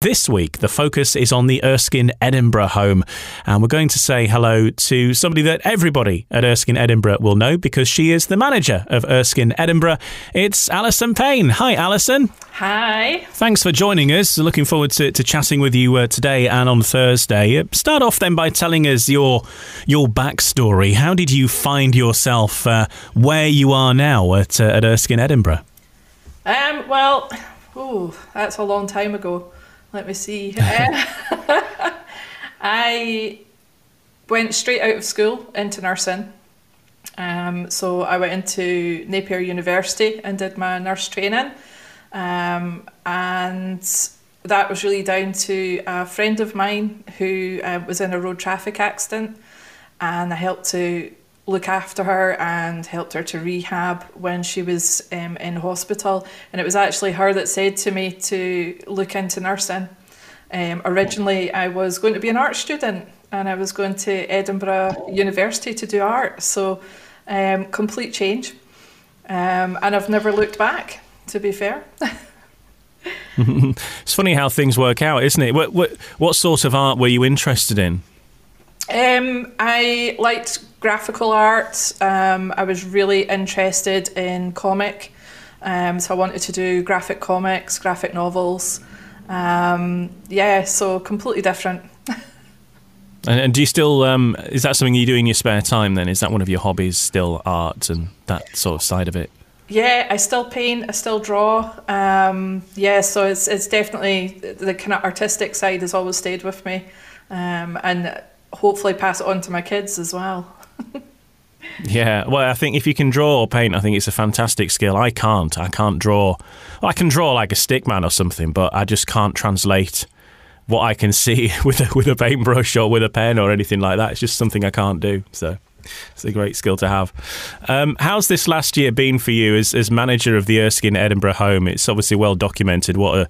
This week, the focus is on the Erskine Edinburgh home, and we're going to say hello to somebody that everybody at Erskine Edinburgh will know because she is the manager of Erskine Edinburgh. It's Alison Payne. Hi, Alison. Hi. Thanks for joining us. Looking forward to chatting with you today and on Thursday. Start off then by telling us your backstory. How did you find yourself where you are now at Erskine Edinburgh? Well, that's a long time ago. Let me see. I went straight out of school into nursing. So I went into Napier University and did my nurse training. And that was really down to a friend of mine who was in a road traffic accident. And I helped to look after her and helped her to rehab when she was in hospital. And it was actually her that said to me to look into nursing. Originally, I was going to be an art student and I was going to Edinburgh University to do art. So complete change. And I've never looked back, to be fair. It's funny how things work out, isn't it? What sort of art were you interested in? I liked graphical art. I was really interested in comic. So I wanted to do graphic comics, graphic novels. So completely different. And do you still, is that something you do in your spare time then? Is that one of your hobbies, still art and that sort of side of it? Yeah, I still paint, I still draw. So it's definitely the kind of artistic side has always stayed with me. And hopefully pass it on to my kids as well. Yeah, well, I think if you can draw or paint, I think it's a fantastic skill. I can't draw. Well, I can draw like a stick man or something, but I just can't translate what I can see with a paintbrush or with a pen or anything like that. It's just something I can't do. So it's a great skill to have. How's this last year been for you as manager of the Erskine Edinburgh home? It's obviously well documented. What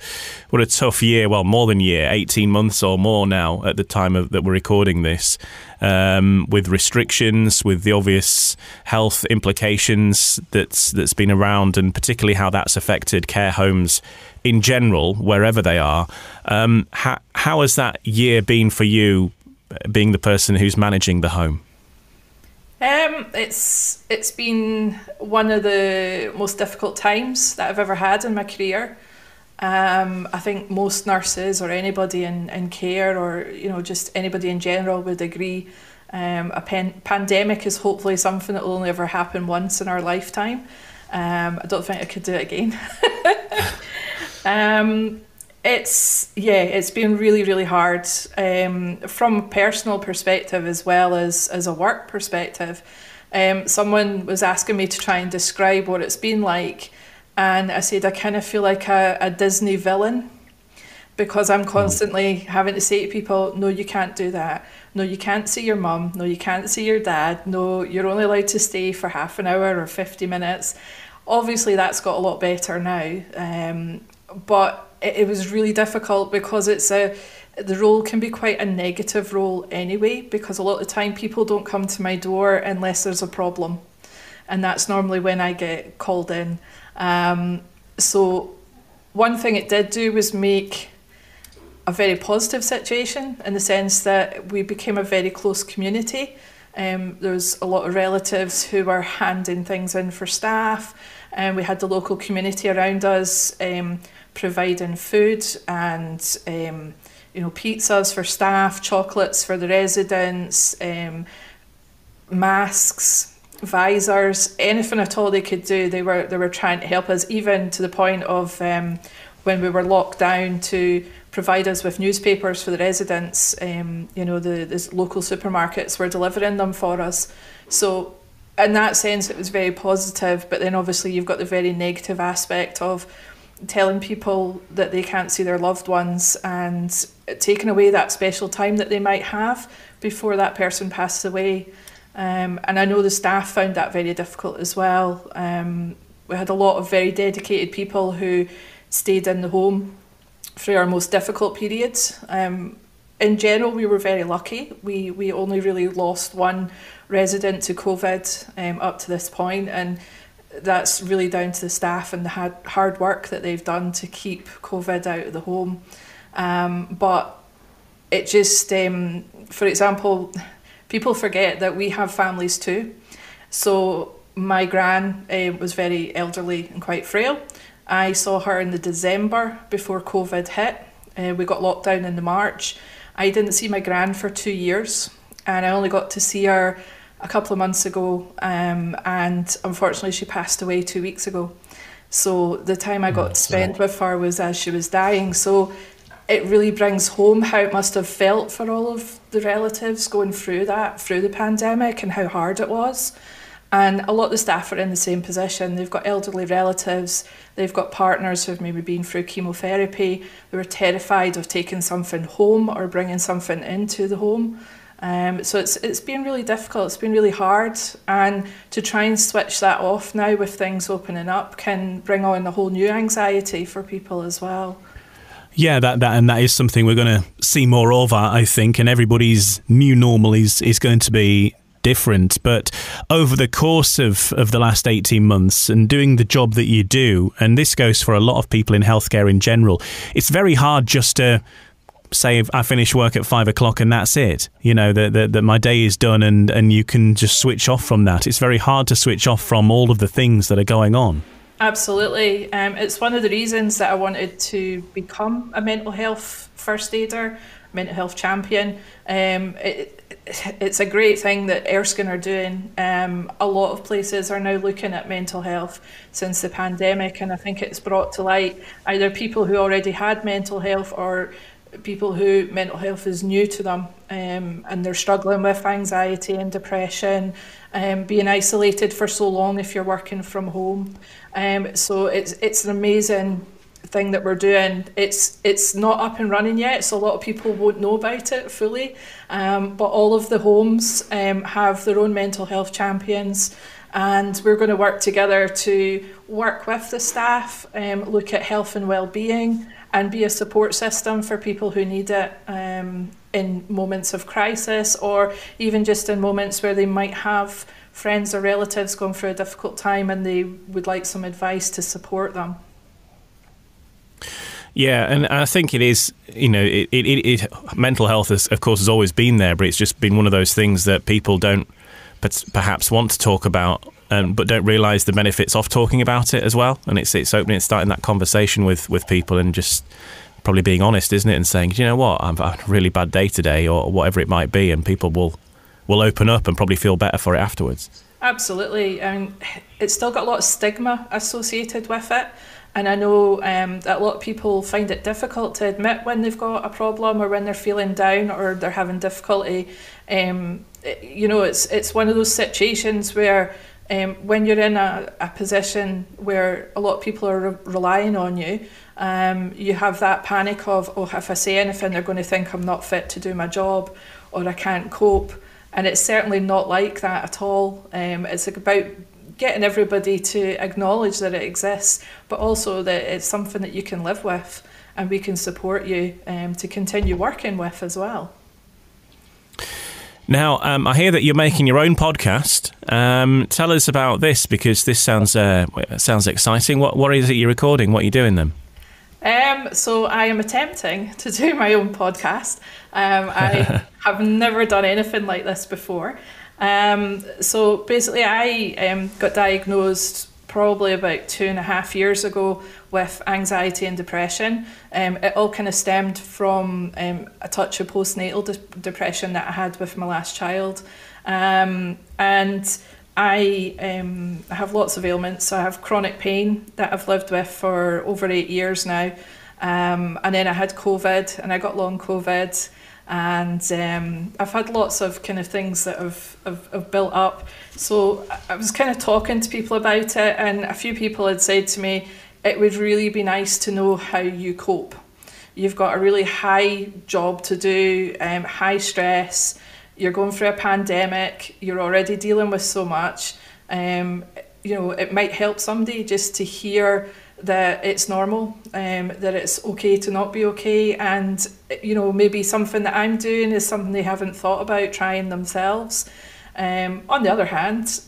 a tough year. Well, more than a year, 18 months or more now at the time that we're recording this, with restrictions, with the obvious health implications that's been around, and particularly how that's affected care homes in general, wherever they are. How has that year been for you, being the person who's managing the home? It's been one of the most difficult times that I've ever had in my career. I think most nurses or anybody in care or just anybody in general would agree a pandemic is hopefully something that will only ever happen once in our lifetime. I don't think I could do it again. It's been really, really hard from a personal perspective as well as a work perspective. Someone was asking me to try and describe what it's been like, and I said I kind of feel like a Disney villain because I'm constantly having to say to people, no, you can't do that. No, you can't see your mum. No, you can't see your dad. No, you're only allowed to stay for half an hour or 50 minutes. Obviously, that's got a lot better now, but it was really difficult because the role can be quite a negative role anyway, because a lot of the time people don't come to my door unless there's a problem, and that's normally when I get called in. So one thing it did do was make a very positive situation in the sense that we became a very close community. There's a lot of relatives who were handing things in for staff, and we had the local community around us providing food and pizzas for staff, chocolates for the residents, masks, visors, anything at all they could do. They were trying to help us, even to the point of when we were locked down, to provide us with newspapers for the residents. The local supermarkets were delivering them for us. So in that sense it was very positive, but then obviously you've got the very negative aspect of telling people that they can't see their loved ones and taking away that special time that they might have before that person passes away. And I know the staff found that very difficult as well. We had a lot of very dedicated people who stayed in the home through our most difficult periods. In general, we were very lucky. We only really lost one resident to COVID up to this point, and that's really down to the staff and the hard work that they've done to keep COVID out of the home. But it just, for example, people forget that we have families too. So my gran was very elderly and quite frail. I saw her in the December before COVID hit. We got locked down in the March. I didn't see my gran for 2 years, and I only got to see her a couple of months ago, and unfortunately she passed away 2 weeks ago. So the time I got to spend with her was as she was dying. So it really brings home how it must have felt for all of the relatives going through the pandemic, and how hard it was. And a lot of the staff are in the same position. They've got elderly relatives, they've got partners who've maybe been through chemotherapy, they were terrified of taking something home or bringing something into the home. So it's been really difficult, it's been really hard, and to try and switch that off now with things opening up can bring on a whole new anxiety for people as well. Yeah, that is something we're going to see more of, I think, and everybody's new normal is going to be different. But over the course of the last 18 months and doing the job that you do, and this goes for a lot of people in healthcare in general, it's very hard just to say I finish work at 5 o'clock and that's it. You know, that my day is done and you can just switch off from that. It's very hard to switch off from all of the things that are going on. Absolutely. It's one of the reasons that I wanted to become a mental health first aider, mental health champion. It's a great thing that Erskine are doing. A lot of places are now looking at mental health since the pandemic, and I think it's brought to light either people who already had mental health or people who mental health is new to them, and they're struggling with anxiety and depression, being isolated for so long if you're working from home. So it's an amazing thing that we're doing. It's not up and running yet, so a lot of people won't know about it fully, but all of the homes have their own mental health champions, and we're going to work together to work with the staff, look at health and well-being, and be a support system for people who need it in moments of crisis, or even just in moments where they might have friends or relatives going through a difficult time and they would like some advice to support them. Yeah, and I think it is, you know, mental health, of course, has always been there, but it's just been one of those things that people don't perhaps want to talk about, but don't realise the benefits of talking about it as well. And it's starting that conversation with people and just probably being honest, isn't it? And saying, you know what, I've had a really bad day today, or whatever it might be, and people will open up and probably feel better for it afterwards. Absolutely. It's still got a lot of stigma associated with it. And I know that a lot of people find it difficult to admit when they've got a problem or when they're feeling down or they're having difficulty. You know, it's one of those situations where when you're in a position where a lot of people are relying on you, you have that panic of, oh, if I say anything, they're going to think I'm not fit to do my job or I can't cope. And it's certainly not like that at all. It's about getting everybody to acknowledge that it exists, but also that it's something that you can live with and we can support you to continue working with as well. Now, I hear that you're making your own podcast. Tell us about this, because this sounds exciting. What is it you're recording? What are you doing then? So I am attempting to do my own podcast. I have never done anything like this before. So basically I got diagnosed probably about 2.5 years ago with anxiety and depression. It all kind of stemmed from a touch of postnatal depression that I had with my last child. And I have lots of ailments. I have chronic pain that I've lived with for over 8 years now. And then I had COVID, and I got long COVID. And I've had lots of kind of things that have built up. So I was kind of talking to people about it, and a few people had said to me, it would really be nice to know how you cope. You've got a really high job to do, high stress, you're going through a pandemic, you're already dealing with so much. You know, it might help somebody just to hear that it's normal, that it's okay to not be okay, and you know, maybe something that I'm doing is something they haven't thought about trying themselves. On the other hand,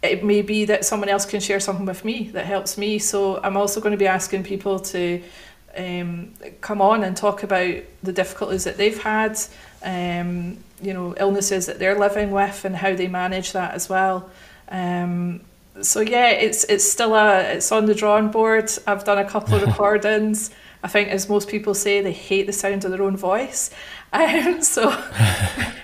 it may be that someone else can share something with me that helps me, so I'm also going to be asking people to come on and talk about the difficulties that they've had, illnesses that they're living with and how they manage that as well. So yeah, it's still it's on the drawing board. I've done a couple of recordings. I think, as most people say, they hate the sound of their own voice. So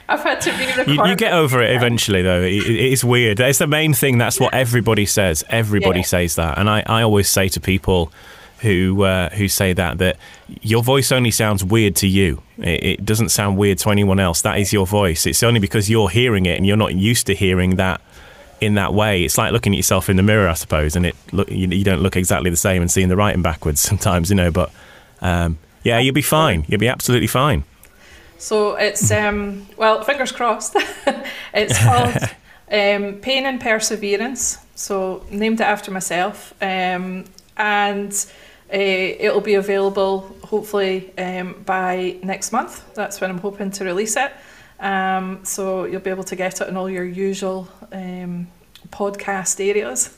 I've had to re-record. You get over it eventually, though. It is weird. It's the main thing. That's what everybody says. Everybody says that. And I always say to people who say that your voice only sounds weird to you. It doesn't sound weird to anyone else. That is your voice. It's only because you're hearing it and you're not used to hearing that in that way. It's like looking at yourself in the mirror, I suppose, and you don't look exactly the same and seeing the writing backwards sometimes, but you'll be fine. You'll be absolutely fine. So it's, fingers crossed. It's called Pain and Perseverance. So named it after myself. And it'll be available hopefully by next month. That's when I'm hoping to release it. So you'll be able to get it in all your usual podcast areas.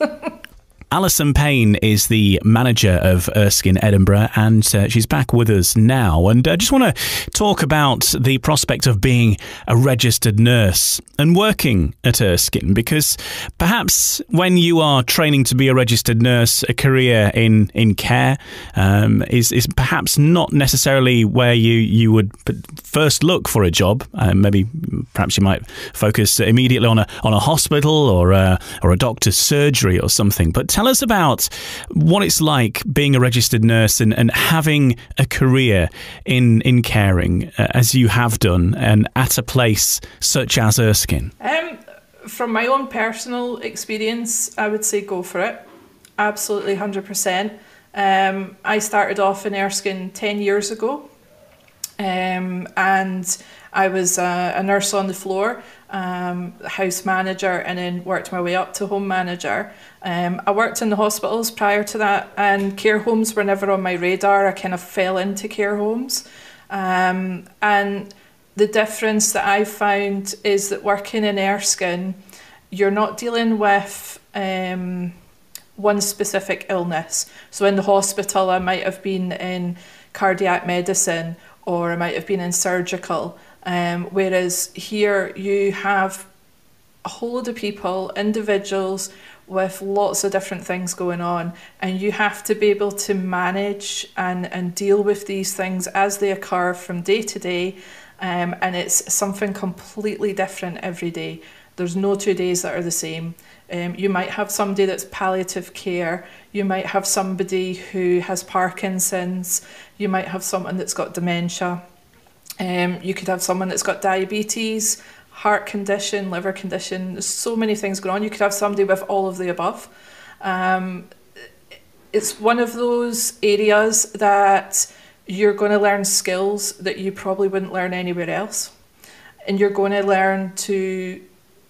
Alison Payne is the manager of Erskine Edinburgh, and she's back with us now. And I just want to talk about the prospect of being a registered nurse and working at Erskine, because perhaps when you are training to be a registered nurse, a career in care is perhaps not necessarily where you would first look for a job. Perhaps you might focus immediately on a hospital or a doctor's surgery or something. But tell us about what it's like being a registered nurse and having a career in caring, as you have done, and at a place such as Erskine. From my own personal experience, I would say go for it. Absolutely, 100%. I started off in Erskine 10 years ago, and I was a nurse on the floor, house manager, and then worked my way up to home manager. I worked in the hospitals prior to that, and care homes were never on my radar. I kind of fell into care homes. And the difference that I found is that working in Erskine, you're not dealing with one specific illness. So in the hospital, I might have been in cardiac medicine, or I might have been in surgical. Whereas here you have a whole load of people, individuals with lots of different things going on, and you have to be able to manage and deal with these things as they occur from day to day, and it's something completely different every day. There's no 2 days that are the same. You might have somebody that's palliative care, you might have somebody who has Parkinson's, you might have someone that's got dementia, you could have someone that's got diabetes, heart condition, liver condition. There's so many things going on. You could have somebody with all of the above. It's one of those areas that you're going to learn skills that you probably wouldn't learn anywhere else. And you're going to learn to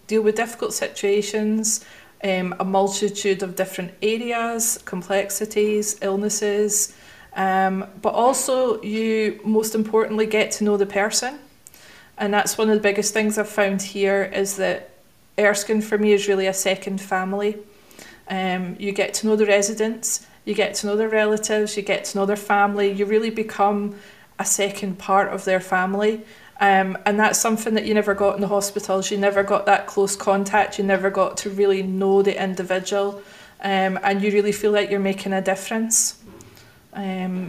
deal with difficult situations, a multitude of different areas, complexities, illnesses, but also you most importantly get to know the person. And that's one of the biggest things I've found here, is that Erskine for me is really a second family. You get to know the residents, you get to know their relatives, you get to know their family, you really become a second part of their family. And that's something that you never got in the hospitals. You never got that close contact, you never got to really know the individual, and you really feel like you're making a difference.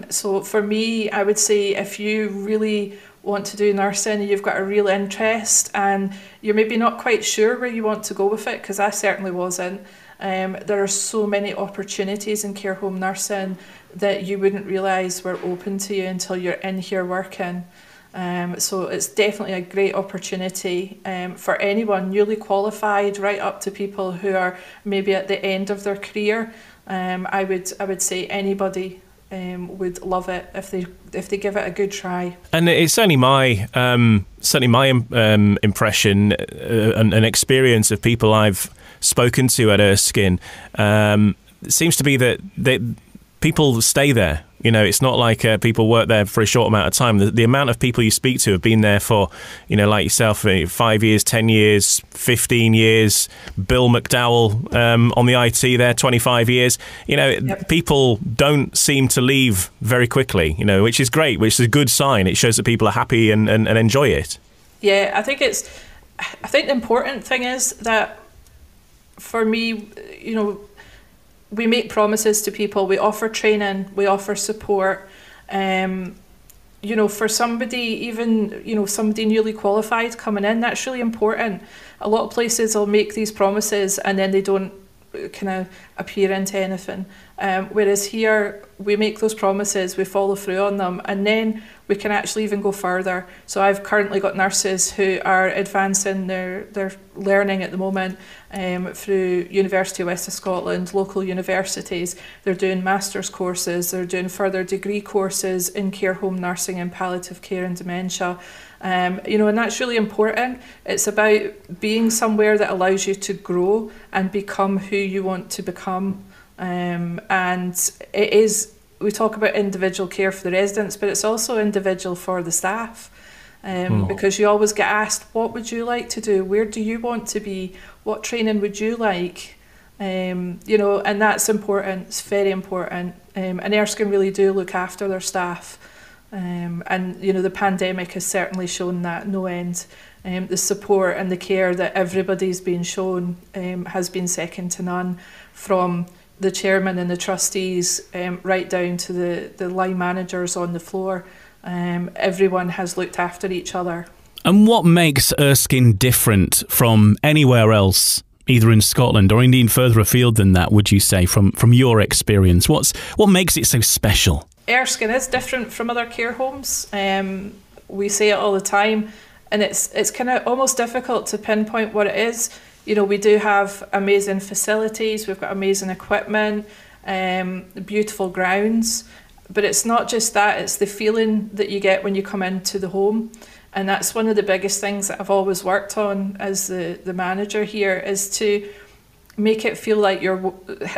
So for me, I would say if you really want to do nursing, you've got a real interest and you're maybe not quite sure where you want to go with it, because I certainly wasn't. There are so many opportunities in care home nursing that you wouldn't realise were open to you until you're in here working. So it's definitely a great opportunity for anyone newly qualified, right up to people who are maybe at the end of their career. I would say anybody would love it if they give it a good try. And it's certainly my impression and experience of people I've spoken to at Erskine. It seems to be that people stay there You know, it's not like people work there for a short amount of time. The amount of people you speak to have been there for, you know, like yourself, 5 years, 10 years, 15 years. Bill McDowell on the IT there, 25 years. You know, people don't seem to leave very quickly, you know, which is great, which is a good sign. It shows that people are happy and enjoy it. Yeah, I think the important thing is that for me, you know, we make promises to people, we offer training, we offer support. You know, for somebody, even, you know, somebody newly qualified coming in, that's really important. A lot of places will make these promises and then they don't kind of appear into anything. Whereas here, we make those promises, we follow through on them, and then we can actually even go further. So I've currently got nurses who are advancing their learning at the moment through University of West of Scotland, local universities. They're doing master's courses, they're doing further degree courses in care home nursing and palliative care and dementia. You know, and that's really important. It's about being somewhere that allows you to grow and become who you want to become. And it is, we talk about individual care for the residents, but it's also individual for the staff. Because you always get asked, what would you like to do? Where do you want to be? What training would you like? You know, and that's important. It's very important. And Erskine really do look after their staff. And, you know, the pandemic has certainly shown that no end. The support and the care that everybody's been shown has been second to none, from the chairman and the trustees right down to the line managers on the floor. Everyone has looked after each other. And what makes Erskine different from anywhere else, either in Scotland or indeed further afield than that, would you say, from your experience? What makes it so special? Erskine is different from other care homes. We say it all the time, and it's kind of almost difficult to pinpoint what it is. You know, we do have amazing facilities, we've got amazing equipment, beautiful grounds, but it's not just that, it's the feeling that you get when you come into the home. And that's one of the biggest things that I've always worked on as the manager here, is to make it feel like you're,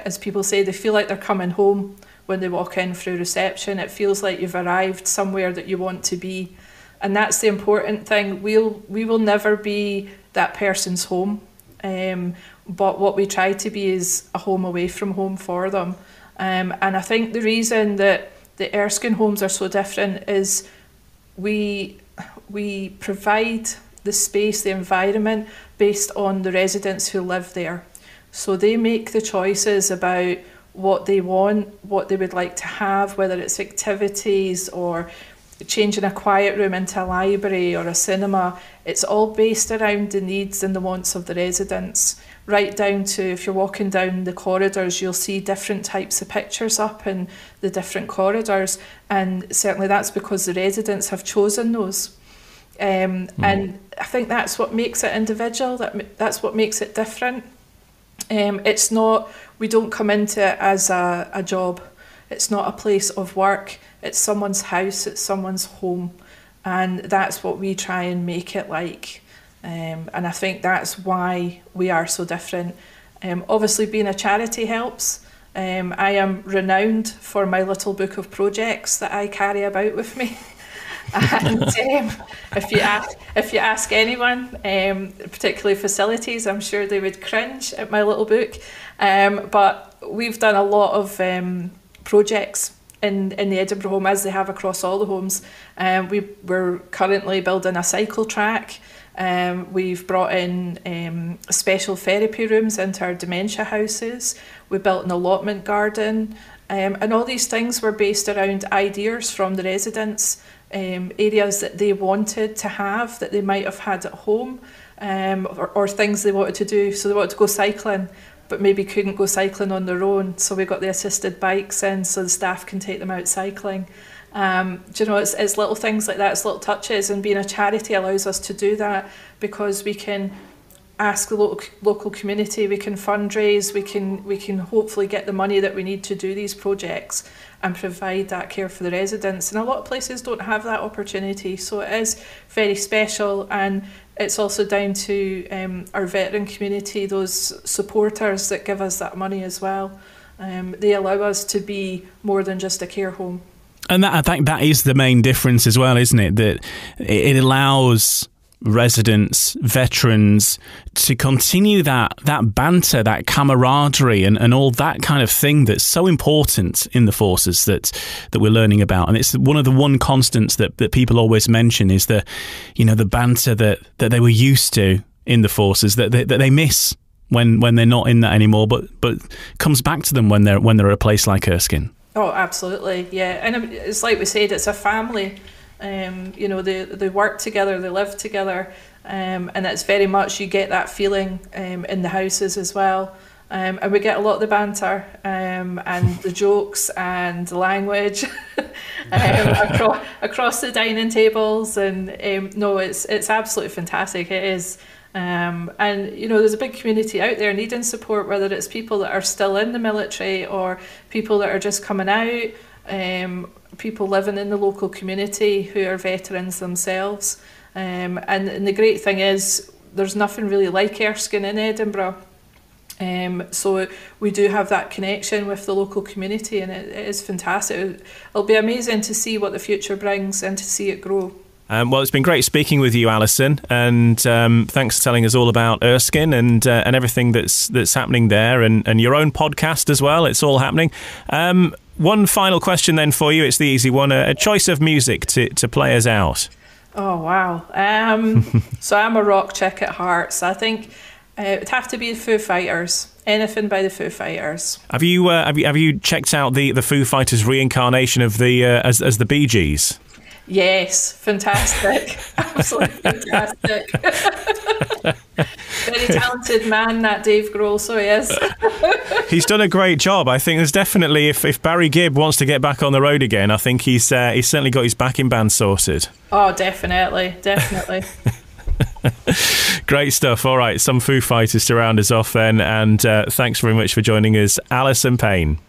as people say, they feel like they're coming home when they walk in through reception. It feels like you've arrived somewhere that you want to be. And that's the important thing. We will never be that person's home. But what we try to be is a home away from home for them. And I think the reason that the Erskine homes are so different is we provide the space, the environment, based on the residents who live there. So they make the choices about what they want, what they would like to have, whether it's activities or changing a quiet room into a library or a cinema. It's all based around the needs and the wants of the residents, right down to, if you're walking down the corridors, you'll see different types of pictures up in the different corridors, and certainly that's because the residents have chosen those. And I think that's what makes it individual, that's what makes it different. It's not, we don't come into it as a job. It's not a place of work. It's someone's house, it's someone's home. And that's what we try and make it like. And I think that's why we are so different. Obviously, being a charity helps. I am renowned for my little book of projects that I carry about with me. And if you ask anyone, particularly facilities, I'm sure they would cringe at my little book. But we've done a lot of projects in the Edinburgh home, as they have across all the homes. We're currently building a cycle track. We've brought in special therapy rooms into our dementia houses. We built an allotment garden. And all these things were based around ideas from the residents, areas that they wanted to have that they might have had at home, or things they wanted to do. So they wanted to go cycling, but maybe couldn't go cycling on their own. So we got the assisted bikes in so the staff can take them out cycling. Do you know, it's little things like that, it's little touches, and being a charity allows us to do that because we can ask the local community, we can fundraise, we can hopefully get the money that we need to do these projects and provide that care for the residents. And a lot of places don't have that opportunity, so it is very special. And it's also down to our veteran community, those supporters that give us that money as well. They allow us to be more than just a care home. And I think that is the main difference as well, isn't it? That it allows residents, veterans to continue that banter, that camaraderie and all that kind of thing that's so important in the forces that we're learning about. And it's one of the constants that people always mention is the banter that they were used to in the forces that they miss when they're not in that anymore, but comes back to them when they're at a place like Erskine. Oh, absolutely, yeah. And it's like we said, it's a family. They work together, they live together, and it's very much, you get that feeling in the houses as well. And we get a lot of the banter and the jokes and the language across the dining tables. And it's absolutely fantastic. It is. And there's a big community out there needing support, whether it's people that are still in the military or people that are just coming out, people living in the local community who are veterans themselves. And the great thing is there's nothing really like Erskine in Edinburgh. So we do have that connection with the local community, and it is fantastic. It'll be amazing to see what the future brings and to see it grow. Well, it's been great speaking with you, Alison, and thanks for telling us all about Erskine and everything that's happening there, and your own podcast as well. It's all happening. One final question then for you. It's the easy one. A choice of music to play us out. Oh, wow. So I'm a rock chick at heart, so I think it'd have to be the Foo Fighters. Anything by the Foo Fighters. Have you checked out the Foo Fighters reincarnation of the as the Bee Gees? Yes, fantastic. Absolutely fantastic. Very talented man, that Dave Grohl, so he is. He's done a great job. I think there's definitely, if Barry Gibb wants to get back on the road again, I think he's certainly got his backing band sorted. Oh, definitely. Great stuff. All right, some Foo Fighters to round us off then, and thanks very much for joining us, Alison Payne.